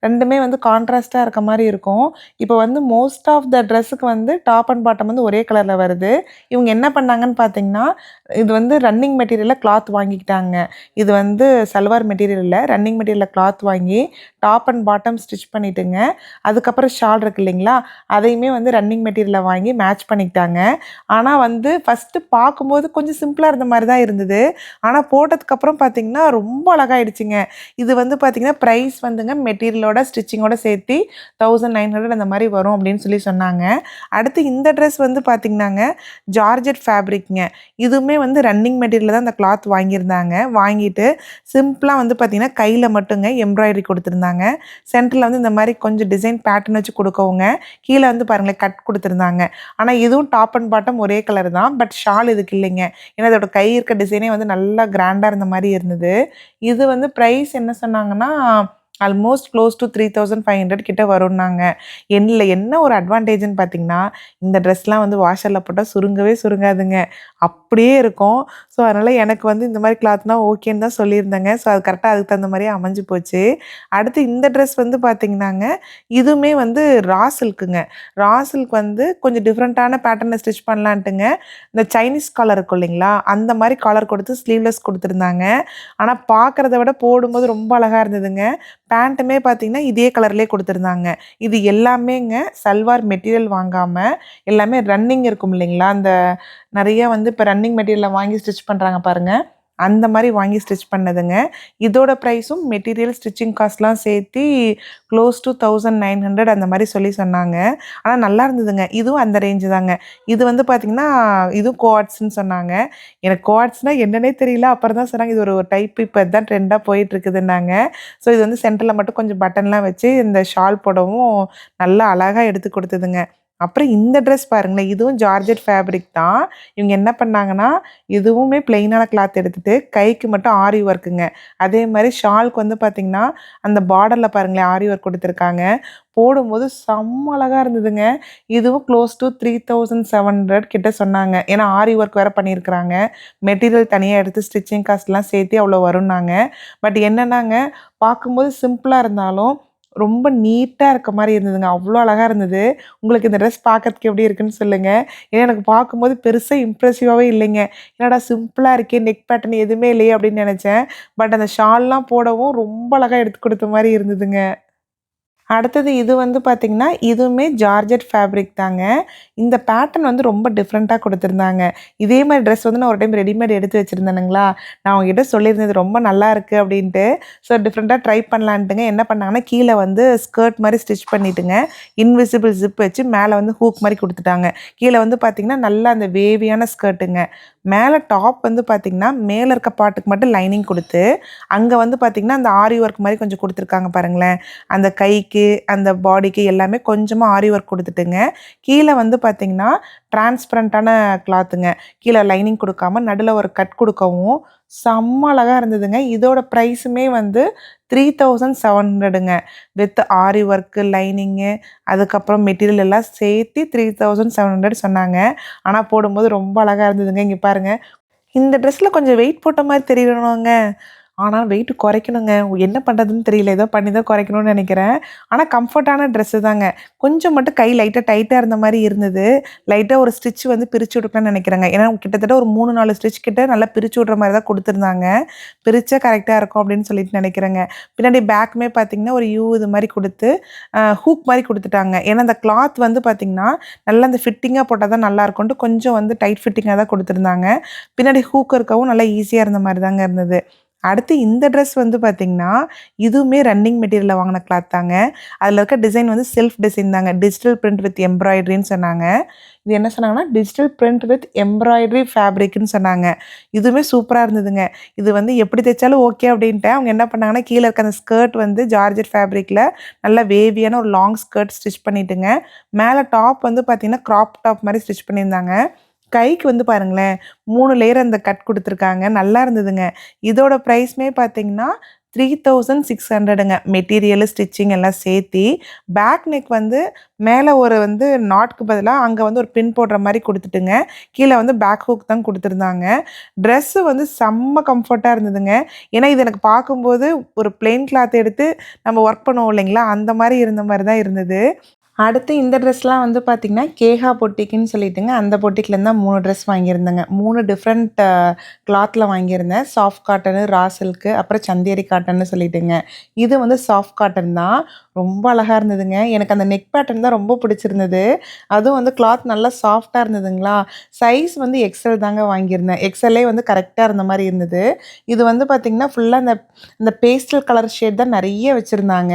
ரெண்டுமே வந்து கான்ட்ராஸ்ட்டாக இருக்க மாதிரி இருக்கும். இப்போ வந்து மோஸ்ட் ஆஃப் த ட்ரெஸ்ஸுக்கு வந்து டாப் அண்ட் பாட்டம் வந்து ஒரே கலரில் வருது. இவங்க என்ன பண்ணாங்கன்னு பார்த்திங்கன்னா இது வந்து ரன்னிங் மெட்டீரியலில் கிளாத் வாங்கிக்கிட்டாங்க. இது வந்து சல்வார் மெட்டீரியல் இல்லை, ரன்னிங் மெட்டீரியலில் கிளாத் வாங்கி டாப் அண்ட் பாட்டம் ஸ்டிச் பண்ணிவிட்டுங்க, அதுக்கப்புறம் ஷால் இருக்குது இல்லைங்களா, அதையுமே வந்து ரன்னிங் மெட்டீரியலை வாங்கி மேட்ச் பண்ணிக்கிட்டாங்க. ஆனால் வந்து ஃபஸ்ட்டு பார்க்கும்போது கொஞ்சம் சிம்பிளாக இருந்த மாதிரி தான் இருந்தது. ஆனால் போட்டதுக்கப்புறம் பார்த்திங்கன்னா ரொம்ப அழகாயிடுச்சுங்க. இது வந்து பார்த்திங்கன்னா ப்ரைஸ் வந்துங்க மெட்டீரியலோட ஸ்டிச்சிங்கோட சேர்த்து 1900 அந்த மாதிரி வரும் அப்படின்னு சொல்லி சொன்னாங்க. அடுத்து இந்த ட்ரெஸ் வந்து பார்த்திங்கன்னாங்க ஜார்ஜெட் ஃபேப்ரிக்ங்க. இதுவுமே வந்து ரன்னிங் மெட்டீரியலில் தான் அந்த கிளாத் வாங்கியிருந்தாங்க. வாங்கிட்டு சிம்பிளாக வந்து பார்த்திங்கன்னா கையில் மட்டுங்க எம்ப்ராய்டரி கொடுத்துருந்தாங்க. சென்டரில் வந்து இந்த மாதிரி கொஞ்சம் டிசைன் பேட்டர்ன் வச்சு கொடுக்கவுங்க, கீழே வந்து பாருங்களேன் கட் கொடுத்துருந்தாங்க. ஆனால் இதுவும் டாப் அண்ட் பாட்டம் ஒரே கலர் தான், பட் ஷால் இதுக்கு இல்லைங்க. ஏன்னா அதோட கை இருக்க டிசைனே வந்து நல்லா கிராண்டாக இருந்த மாதிரி இருந்தது. இது வந்து ப்ரைஸ் என்ன சொன்னாங்கன்னா ஆல்மோஸ்ட் க்ளோஸ் டு 3500 கிட்ட வரும்னாங்க. என்ன ஒரு அட்வான்டேஜ்னு பார்த்திங்கன்னா இந்த ட்ரெஸ்லாம் வந்து வாஷரில் போட்டால் சுருங்கவே சுருங்காதுங்க, அப்படியே இருக்கும். ஸோ அதனால் எனக்கு வந்து இந்த மாதிரி கிளாத்னால் ஓகேன்னு தான் சொல்லியிருந்தேங்க. ஸோ அது கரெக்டாக அதுக்கு தகுந்த மாதிரியே அமைஞ்சு போச்சு. அடுத்து இந்த ட்ரெஸ் வந்து பார்த்திங்கன்னாங்க இதுவுமே வந்து ரா சில்க்குங்க. ரா சில்க் வந்து கொஞ்சம் டிஃப்ரெண்ட்டான பேட்டர்னில் ஸ்டிச் பண்ணலான்ட்டுங்க இந்த சைனீஸ் காலர் இருக்கும் இல்லைங்களா, அந்த மாதிரி காலர் கொடுத்து ஸ்லீவ்லெஸ் கொடுத்துருந்தாங்க. ஆனால் பார்க்குறத விட போடும்போது ரொம்ப அழகாக இருந்ததுங்க. பேண்ட்டுமே பார்த்திங்கன்னா இதே கலர்லேயே கொடுத்துருந்தாங்க. இது எல்லாமேங்க சல்வார் மெட்டீரியல் வாங்காமல் எல்லாமே ரன்னிங் இருக்கும் இல்லைங்களா, அந்த நிறைய வந்து இப்போ ரன்னிங் மெட்டீரியலை வாங்கி ஸ்டிச் பண்ணுறாங்க பாருங்கள், அந்த மாதிரி வாங்கி ஸ்டிச் பண்ணதுங்க. இதோட ப்ரைஸும் மெட்டீரியல், ஸ்டிச்சிங் காஸ்ட்லாம் சேர்த்து க்ளோஸ் டு 1900 அந்த மாதிரி சொன்னாங்க. ஆனால் நல்லா இருந்ததுங்க. இதுவும் அந்த ரேஞ்சு தாங்க. இது வந்து பார்த்திங்கன்னா இதுவும் கோஆர்ட்ஸ்ன்னு சொன்னாங்க. எனக்கு கோஆர்ட்ஸ்னால் என்னன்னே தெரியல. அப்புறம் தான் சொன்னாங்க இது ஒரு டைப் இப்போ இதுதான் ட்ரெண்டாக போயிட்டுருக்குதுன்னாங்க. ஸோ இது வந்து சென்டரில் மட்டும் கொஞ்சம் பட்டன்லாம் வச்சு இந்த ஷால் போடவும் நல்லா அழகாக எடுத்து கொடுத்ததுங்க. அப்புறம் இந்த ட்ரெஸ் பாருங்களேன், இதுவும் ஜார்ஜெட் ஃபேப்ரிக் தான். இவங்க என்ன பண்ணாங்கன்னா, இதுவுமே பிளெயினான கிளாத் எடுத்துட்டு கைக்கு மட்டும் ஆரி ஒர்க்குங்க. அதே மாதிரி ஷாலுக்கு வந்து பார்த்திங்கன்னா, அந்த பார்டரில் பாருங்களேன் ஆரி ஒர்க் கொடுத்துருக்காங்க. போடும்போது செம்ம அழகாக இருந்ததுங்க. இதுவும் க்ளோஸ் டு 3700 கிட்ட சொன்னாங்க. ஏன்னா ஆரி ஒர்க் வேறு பண்ணியிருக்கிறாங்க. மெட்டீரியல் தனியாக எடுத்து ஸ்டிச்சிங் காஸ்ட்லாம் சேர்த்து அவ்வளோ வரும்னாங்க. பட் என்னன்னாங்க, பார்க்கும்போது சிம்பிளாக இருந்தாலும் ரொம்ப நீட்டாக இருக்க மாதிரி இருந்ததுங்க. அவ்வளோ அழகாக இருந்தது. உங்களுக்கு இந்த ட்ரெஸ் பார்க்கறதுக்கு எப்படி இருக்குன்னு சொல்லுங்கள். ஏன்னா எனக்கு பார்க்கும்போது பெருசாக இம்ப்ரெசிவாகவே இல்லைங்க. என்னடா சிம்பிளாக இருக்கே, நெக் பேட்டர்ன் எதுவுமே இல்லையே அப்படின்னு நினச்சேன். பட் அந்த ஷால்லாம் போடவும் ரொம்ப அழகாக எடுத்து கொடுத்த மாதிரி இருந்ததுங்க. அடுத்தது இது வந்து பார்த்திங்கன்னா, இதுவுமே ஜார்ஜெட் ஃபேப்ரிக் தாங்க. இந்த பேட்டர்ன் வந்து ரொம்ப டிஃப்ரெண்ட்டாக கொடுத்துருந்தாங்க. இதே மாதிரி ட்ரெஸ் வந்து நான் ஒரு டைம் ரெடிமேட் எடுத்து வச்சுருந்தேனுங்களா, நான் அவங்ககிட்ட சொல்லியிருந்தேன் இது ரொம்ப நல்லா இருக்குது அப்படின்ட்டு. ஸோ டிஃப்ரெண்ட்டாக ட்ரை பண்ணலான்ட்டுங்க என்ன பண்ணாங்கன்னா, கீழே வந்து ஸ்கர்ட் மாதிரி ஸ்டிச் பண்ணிட்டுங்க, இன்விசிபிள் ஜிப் வச்சு மேலே வந்து ஹூக் மாதிரி கொடுத்துட்டாங்க. கீழே வந்து பார்த்திங்கன்னா, நல்லா அந்த வேவியான ஸ்கர்ட்டுங்க. மேலே டாப் வந்து பார்த்திங்கன்னா, மேலே இருக்க பாட்டுக்கு மட்டும் லைனிங் கொடுத்து, அங்கே வந்து பார்த்திங்கன்னா, அந்த ஆரி ஒர்க் மாதிரி கொஞ்சம் கொடுத்துருக்காங்க பாருங்களேன். அந்த கைக்கு, அந்த பாடிக்கு எல்லாமே கொஞ்சமாக ஆரி ஒர்க் கொடுத்துட்டுங்க. கீழே வந்து பார்த்திங்கன்னா, டிரான்ஸ்பரண்ட்டான கிளாத்துங்க. கீழே லைனிங் கொடுக்காம நடுவில் ஒரு கட் கொடுக்கவும் செம்ம அழகாக இருந்ததுங்க. இதோட ப்ரைஸுமே வந்து 3700ங்க. வித் ஆரி ஒர்க்கு, லைனிங்கு, அதுக்கப்புறம் மெட்டீரியல் எல்லாம் சேர்த்து 3700 சொன்னாங்க. ஆனால் போடும்போது ரொம்ப அழகாக இருந்ததுங்க. இங்கே பாருங்கள், இந்த ட்ரெஸ்ஸில் கொஞ்சம் வெயிட் போட்ட மாதிரி தெரியணுங்க. ஆனால் வெயிட் குறைக்கணுங்க. என்ன பண்ணுறதுன்னு தெரியல. ஏதோ பண்ணி தான் குறைக்கணும்னு நினைக்கிறேன். ஆனால் கம்ஃபர்ட்டான ட்ரெஸ்ஸு தாங்க. கொஞ்சம் மட்டும் கை லைட்டாக டைட்டாக இருந்த மாதிரி இருந்தது. லைட்டாக ஒரு ஸ்டிச் வந்து பிரித்து விட்டுக்கலாம்னு நினைக்கிறேங்க. ஏன்னா கிட்டத்தட்ட ஒரு 3, 4 ஸ்டிச் கிட்ட நல்லா பிரித்து விட்ற மாதிரி தான் கொடுத்துருந்தாங்க. பிரித்தா கரெக்டாக இருக்கும் அப்படின்னு சொல்லிட்டு நினைக்கிறேங்க. பின்னாடி பேக்குமே பார்த்திங்கன்னா ஒரு இது மாதிரி கொடுத்து ஹூக் மாதிரி கொடுத்துட்டாங்க. ஏன்னா அந்த கிளாத் வந்து பார்த்திங்கன்னா நல்லா அந்த ஃபிட்டிங்காக போட்டால் தான் நல்லாயிருக்கும்ட்டு கொஞ்சம் வந்து டைட் ஃபிட்டிங்காக தான் கொடுத்துருந்தாங்க. பின்னாடி ஹூக் இருக்கவும் நல்லா ஈஸியாக இருந்த மாதிரி தாங்க இருந்தது. அடுத்து இந்த ட்ரெஸ் வந்து பார்த்திங்கன்னா, இதுவுமே ரன்னிங் மெட்டீரியலில் வாங்கின கிளாத் தாங்க. அதில் இருக்க டிசைன் வந்து செல்ஃப் டிசைன் தாங்க. டிஜிட்டல் பிரிண்ட் வித் எம்ப்ராய்டரின்னு சொன்னாங்க. இது என்ன சொன்னாங்கன்னா, டிஜிட்டல் பிரிண்ட் வித் எம்ப்ராய்டரி ஃபேப்ரிக்னு சொன்னாங்க. இதுவுமே சூப்பராக இருந்ததுங்க. இது வந்து எப்படி தைச்சாலும் ஓகே அப்படின்ட்டு அவங்க என்ன பண்ணாங்கன்னா, கீழே இருக்க அந்த ஸ்கர்ட் வந்து ஜார்ஜெட் ஃபேப்ரிக்கில் நல்லா வேவியான ஒரு லாங் ஸ்கர்ட் ஸ்டிச் பண்ணிட்டுங்க. மேலே டாப் வந்து பார்த்திங்கன்னா, க்ராப் டாப் மாதிரி ஸ்டிச் பண்ணியிருந்தாங்க. கைக்கு வந்து பாருங்களேன் 3 லேயர் அந்த கட் கொடுத்துருக்காங்க. நல்லா இருந்ததுங்க. இதோட ப்ரைஸ்மே பார்த்தீங்கன்னா 3600ங்க. மெட்டீரியலு, ஸ்டிச்சிங் எல்லாம் சேர்த்தி. பேக் நெக் வந்து மேலே ஒரு வந்து நாட்க்கு பதிலாக அங்கே வந்து ஒரு பின் போடுற மாதிரி கொடுத்துட்டுங்க. கீழே வந்து பேக் ஹூக் தான் கொடுத்துருந்தாங்க. ட்ரெஸ்ஸு வந்து செம்ம கம்ஃபர்ட்டாக இருந்ததுங்க. ஏன்னா இது எனக்கு பார்க்கும்போது ஒரு பிளெயின் கிளாத் எடுத்து நம்ம ஒர்க் பண்ணுவோம் இல்லைங்களா, அந்த மாதிரி இருந்த மாதிரி தான் இருந்தது. அடுத்து இந்த ட்ரெஸ்லாம் வந்து பார்த்திங்கன்னா, கேஹா பொட்டிக்குன்னு சொல்லிட்டுங்க, அந்த பொட்டிக்லேருந்து தான் 3 ட்ரெஸ் வாங்கியிருந்தேங்க. 3 டிஃப்ரெண்ட் கிளாத்தில் வாங்கியிருந்தேன். சாஃப்ட் காட்டனு, ரா சில்க்கு, அப்புறம் சந்தேரி காட்டன்னு சொல்லிட்டுங்க. இது வந்து சாஃப்ட் காட்டன் தான். ரொம்ப அழகாக இருந்ததுங்க. எனக்கு அந்த நெக் பேட்டர்ன் தான் ரொம்ப பிடிச்சிருந்தது. அதுவும் வந்து கிளாத் நல்லா சாஃப்டாக இருந்ததுங்களா. சைஸ் வந்து எக்ஸ்எல் தாங்க வாங்கியிருந்தேன். எக்ஸ்எல்லே வந்து கரெக்டாக இருந்த மாதிரி இருந்தது. இது வந்து பார்த்திங்கன்னா, ஃபுல்லாக இந்த பேஸ்டல் கலர் ஷேட் தான் நிறைய வச்சுருந்தாங்க.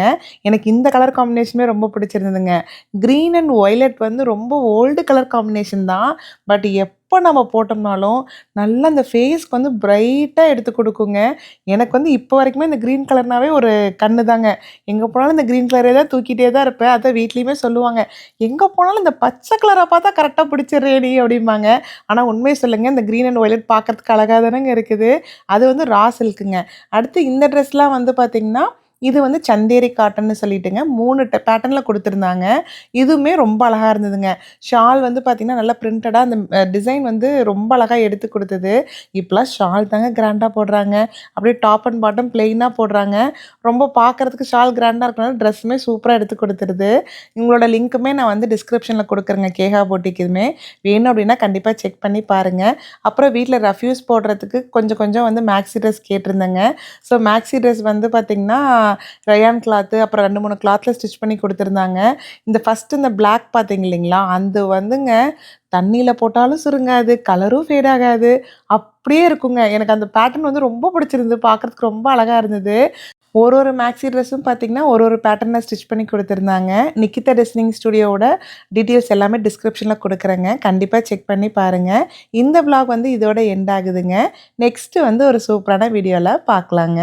எனக்கு இந்த கலர் காம்பினேஷனுமே ரொம்ப பிடிச்சிருந்ததுங்க. க்ரீன் அண்ட் வயலட் வந்து ரொம்ப ஓல்டு கலர் காம்பினேஷன் தான். பட் எப்போ நம்ம போட்டோம்னாலும் நல்லா அந்த ஃபேஸ்க்கு வந்து பிரைட்டாக எடுத்து கொடுக்குங்க. எனக்கு வந்து இப்போ வரைக்குமே இந்த க்ரீன் கலர்னாவே ஒரு கண்ணு தாங்க. எங்கே போனாலும் இந்த க்ரீன் கலரே தான் தூக்கிட்டே தான் இருப்பேன். அதான் வீட்லேயுமே சொல்லுவாங்க, எங்கே போனாலும் இந்த பச்சை கலரை பார்த்தா கரெக்டாக பிடிச்சிடுறேடி அப்படிம்பாங்க. ஆனால் உண்மையை சொல்லுங்கள், இந்த க்ரீன் அண்ட் வயலட் பார்க்கறதுக்கு அழகாக தானேங்க இருக்குது. அது வந்து ரா சில்க்குங்க. அடுத்து இந்த ட்ரெஸ்லாம் வந்து பார்த்திங்கன்னா, இது வந்து சந்தேரி காட்டன்னு சொல்லிட்டுங்க 3 பேட்டர்னில் கொடுத்துருந்தாங்க. இதுவுமே ரொம்ப அழகாக இருந்ததுங்க. ஷால் வந்து பார்த்திங்கன்னா நல்லா பிரிண்டடாக அந்த டிசைன் வந்து ரொம்ப அழகாக எடுத்து கொடுத்தது. இப்போலாம் ஷால் தாங்க கிராண்டாக போடுறாங்க. அப்படியே டாப் அண்ட் பாட்டம் பிளெயினாக போடுறாங்க. ரொம்ப பார்க்குறதுக்கு ஷால் கிராண்டாக இருக்கனால ட்ரெஸ்ஸுமே சூப்பராக எடுத்து கொடுத்துருது. இவங்களோட லிங்க்குமே நான் வந்து டிஸ்கிரிப்ஷனில் கொடுக்குறேங்க. கேஹா பொட்டிக்கு இதுவுமே வேணும் அப்படின்னா கண்டிப்பாக செக் பண்ணி பாருங்கள். அப்புறம் வீட்டில் ரஃப்யூஸ் போடுறதுக்கு கொஞ்சம் கொஞ்சம் வந்து மேக்ஸி ட்ரெஸ் கேட்டிருந்தேங்க. ஸோ மேக்ஸி ட்ரெஸ் வந்து பார்த்திங்கன்னா ரயான் கிளாத்து, அப்புறம் 2, 3 கிளாத்தில் ஸ்டிச் பண்ணி கொடுத்துருந்தாங்க. இந்த ஃபஸ்ட்டு இந்த பிளாக் பார்த்தீங்க இல்லைங்களா, அது வந்துங்க தண்ணியில் போட்டாலும் சுருங்காது, கலரும் ஃபேட் ஆகாது. அப்படியே இருக்குங்க. எனக்கு அந்த பேட்டர்ன் வந்து ரொம்ப பிடிச்சிருந்தது. பார்க்குறதுக்கு ரொம்ப அழகா இருந்தது. ஒரு மேக்ஸி ட்ரெஸ்ஸும் பார்த்தீங்கன்னா, ஒரு பேட்டர்னில் ஸ்டிச் பண்ணி குடுத்துருந்தாங்க. நிக்கிதா டிசைனிங் ஸ்டுடியோவோட டீட்டெயில்ஸ் எல்லாமே டிஸ்கிரிப்ஷனில் குடுக்குறேங்க. கண்டிப்பா செக் பண்ணி பாருங்க. இந்த விளாக் வந்து இதோட எண்ட் ஆகுதுங்க. நெக்ஸ்ட்டு வந்து ஒரு சூப்பரான வீடியோல பார்க்கலாங்க.